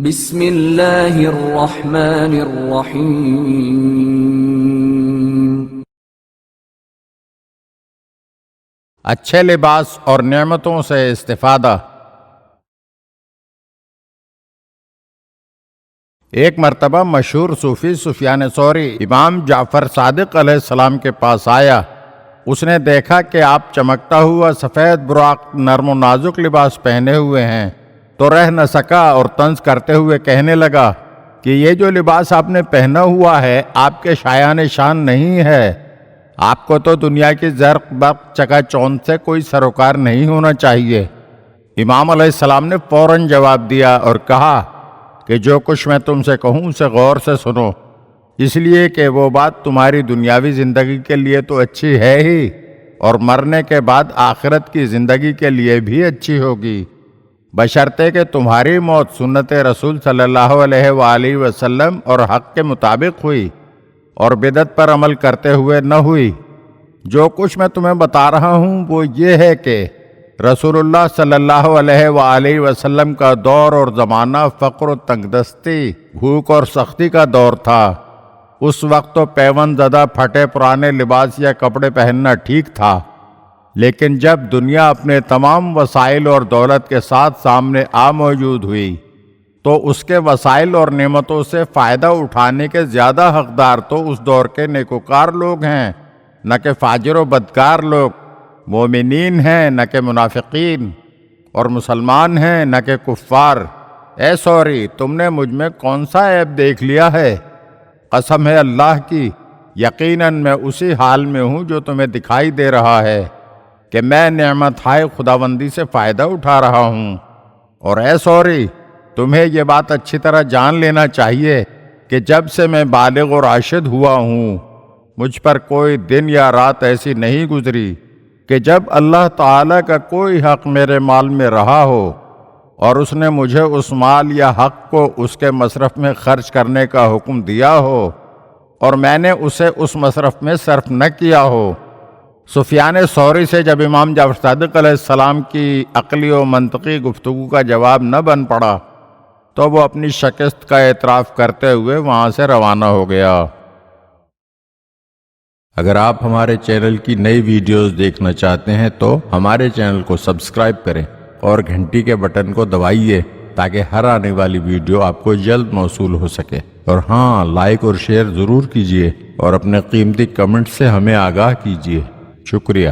بسم اللہ الرحمن الرحیم۔ اچھے لباس اور نعمتوں سے استفادہ۔ ایک مرتبہ مشہور صوفی سفیان ثوری امام جعفر صادق علیہ السلام کے پاس آیا۔ اس نے دیکھا کہ آپ چمکتا ہوا سفید براق نرم و نازک لباس پہنے ہوئے ہیں تو رہ نہ سکا اور طنز کرتے ہوئے کہنے لگا کہ یہ جو لباس آپ نے پہنا ہوا ہے آپ کے شایان شان نہیں ہے۔ آپ کو تو دنیا کی زرق برق چکا چوند سے کوئی سروکار نہیں ہونا چاہیے۔ امام علیہ السلام نے فوراً جواب دیا اور کہا کہ جو کچھ میں تم سے کہوں اسے غور سے سنو، اس لیے کہ وہ بات تمہاری دنیاوی زندگی کے لیے تو اچھی ہے ہی، اور مرنے کے بعد آخرت کی زندگی کے لیے بھی اچھی ہوگی، بشرطے کہ تمہاری موت سنت رسول صلی اللہ علیہ وآلہ وسلم اور حق کے مطابق ہوئی اور بدعت پر عمل کرتے ہوئے نہ ہوئی۔ جو کچھ میں تمہیں بتا رہا ہوں وہ یہ ہے کہ رسول اللہ صلی اللہ علیہ وآلہ وسلم کا دور اور زمانہ فقر و تنگ دستی، بھوک اور سختی کا دور تھا۔ اس وقت تو پیوند زدہ پھٹے پرانے لباس یا کپڑے پہننا ٹھیک تھا، لیکن جب دنیا اپنے تمام وسائل اور دولت کے ساتھ سامنے موجود ہوئی تو اس کے وسائل اور نعمتوں سے فائدہ اٹھانے کے زیادہ حقدار تو اس دور کے نیکوکار لوگ ہیں، نہ کہ فاجر و بدکار لوگ، مومنین ہیں نہ کہ منافقین، اور مسلمان ہیں نہ کہ کفار۔ اے ثوری، تم نے مجھ میں کون سا عیب دیکھ لیا ہے؟ قسم ہے اللہ کی، یقیناً میں اسی حال میں ہوں جو تمہیں دکھائی دے رہا ہے کہ میں نعمت ہائے خداوندی سے فائدہ اٹھا رہا ہوں۔ اور اے ثوری، تمہیں یہ بات اچھی طرح جان لینا چاہیے کہ جب سے میں بالغ اور راشد ہوا ہوں مجھ پر کوئی دن یا رات ایسی نہیں گزری کہ جب اللہ تعالیٰ کا کوئی حق میرے مال میں رہا ہو اور اس نے مجھے اس مال یا حق کو اس کے مصرف میں خرچ کرنے کا حکم دیا ہو اور میں نے اسے اس مصرف میں صرف نہ کیا ہو۔ سفیان ثوری سے جب امام جعفر صادق علیہ السلام کی عقلی و منطقی گفتگو کا جواب نہ بن پڑا تو وہ اپنی شکست کا اعتراف کرتے ہوئے وہاں سے روانہ ہو گیا۔ اگر آپ ہمارے چینل کی نئی ویڈیوز دیکھنا چاہتے ہیں تو ہمارے چینل کو سبسکرائب کریں اور گھنٹی کے بٹن کو دبائیے تاکہ ہر آنے والی ویڈیو آپ کو جلد موصول ہو سکے، اور ہاں، لائک اور شیئر ضرور کیجیے اور اپنے قیمتی کمنٹ سے ہمیں آگاہ کیجیے۔ شکریہ۔